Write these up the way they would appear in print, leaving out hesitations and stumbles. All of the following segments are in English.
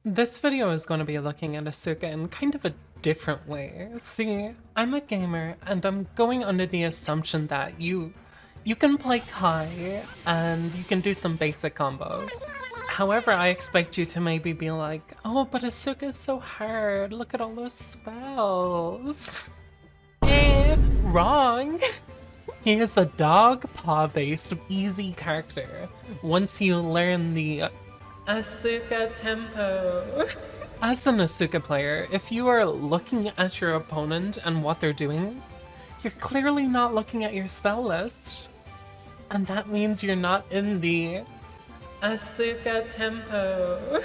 This video is going to be looking at Asuka in kind of a different way. See, I'm a gamer and I'm going under the assumption that you can play Kai and you can do some basic combos. However, I expect you to maybe be like, oh, but Asuka is so hard, look at all those spells. Wrong! He is a dog paw based easy character once you learn the Asuka tempo. As an Asuka player, if you are looking at your opponent and what they're doing, you're clearly not looking at your spell list. And that means you're not in the Asuka tempo.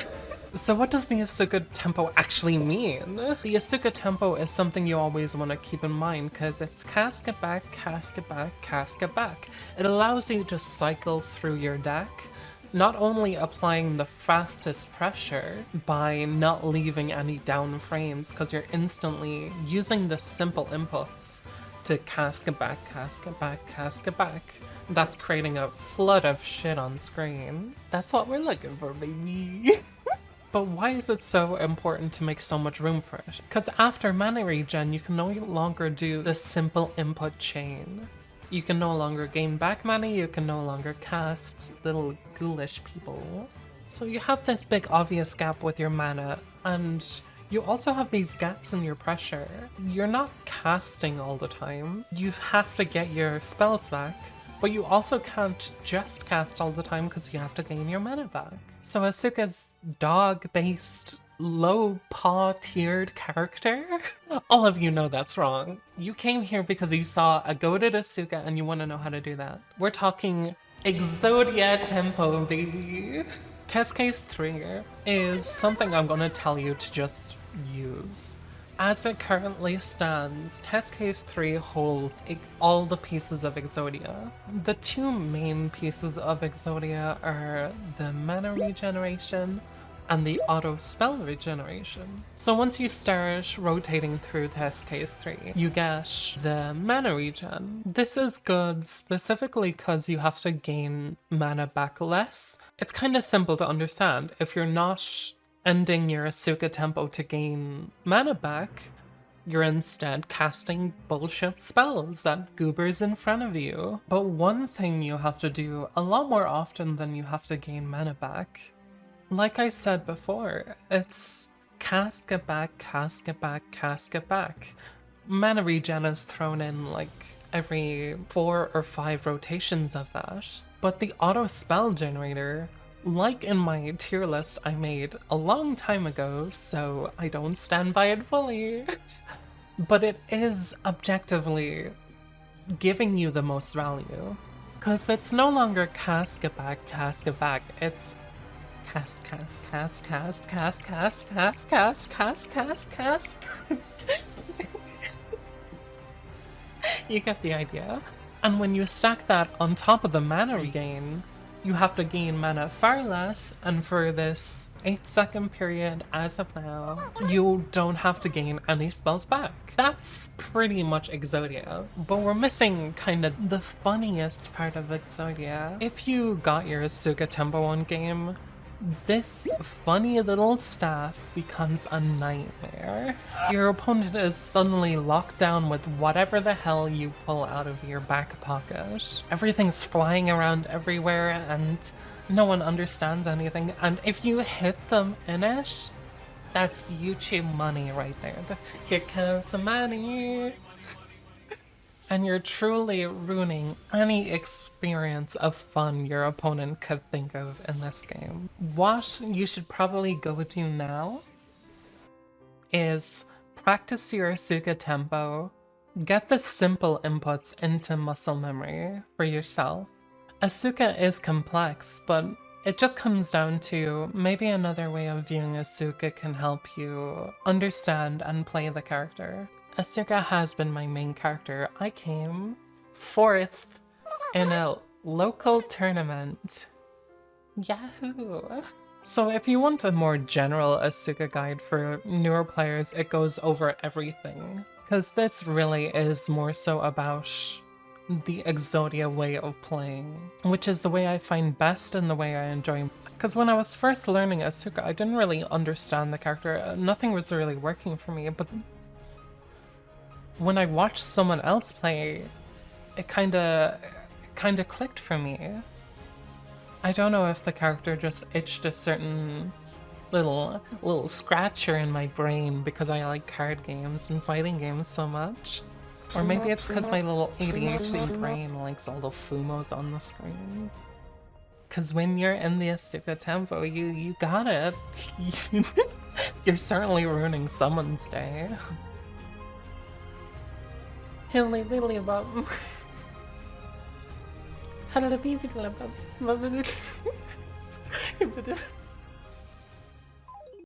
So what does the Asuka tempo actually mean? The Asuka tempo is something you always want to keep in mind because it's cast it back, cast it back, cast it back. It allows you to cycle through your deck, not only applying the fastest pressure by not leaving any down frames because you're instantly using the simple inputs to cast it back, cast it back, cast it back. That's creating a flood of shit on screen. That's what we're looking for, baby. But why is it so important to make so much room for it? Because after mana regen, you can no longer do the simple input chain. You can no longer gain back mana, you can no longer cast little ghoulish people. So you have this big obvious gap with your mana, and you also have these gaps in your pressure. You're not casting all the time. You have to get your spells back, but you also can't just cast all the time because you have to gain your mana back. So Asuka's dog-based, low-paw-tiered character? All of you know that's wrong. You came here because you saw a goated Asuka and you want to know how to do that. We're talking Exodia tempo, baby. Test case 3 is something I'm gonna tell you to just use. As it currently stands, test case 3 holds all the pieces of Exodia. The two main pieces of Exodia are the mana regeneration and the auto spell regeneration. So once you start rotating through test case 3, you get the mana regen. This is good specifically because you have to gain mana back less. It's kind of simple to understand. If you're not ending your Asuka tempo to gain mana back, you're instead casting bullshit spells that goobers in front of you. But one thing you have to do a lot more often than you have to gain mana back, like I said before, it's cast it back, cast it back, cast it back. Mana regen is thrown in like every 4 or 5 rotations of that. But the auto spell generator, like in my tier list I made a long time ago, so I don't stand by it fully, but it is objectively giving you the most value. Because it's no longer cast it back, it's cast, cast, cast, cast, cast, cast, cast, cast, cast, cast, cast. You get the idea. And when you stack that on top of the mana regain, you have to gain mana far less, and for this 8-second period as of now, you don't have to gain any spells back. That's pretty much Exodia, but we're missing kind of the funniest part of Exodia. If you got your Asuka tempo on game, this funny little staff becomes a nightmare. Your opponent is suddenly locked down with whatever the hell you pull out of your back pocket. Everything's flying around everywhere and no one understands anything. And if you hit them in it, that's YouTube money right there. Here comes the money. And you're truly ruining any experience of fun your opponent could think of in this game. What you should probably go to now is practice your Asuka tempo, get the simple inputs into muscle memory for yourself. Asuka is complex, but it just comes down to maybe another way of viewing Asuka can help you understand and play the character. Asuka has been my main character. I came 4th in a local tournament. Yahoo! So if you want a more general Asuka guide for newer players, it goes over everything. Because this really is more so about the Exodia way of playing, which is the way I find best and the way I enjoy Because when I was first learning Asuka, I didn't really understand the character. Nothing was really working for me, but when I watched someone else play, it kinda clicked for me. I don't know if the character just itched a certain little scratcher in my brain because I like card games and fighting games so much. Or maybe it's because my little ADHD brain likes all the Fumos on the screen. Cause when you're in the Asuka tempo, you got it. You're certainly ruining someone's day. Hilly billy bum. Hello, baby,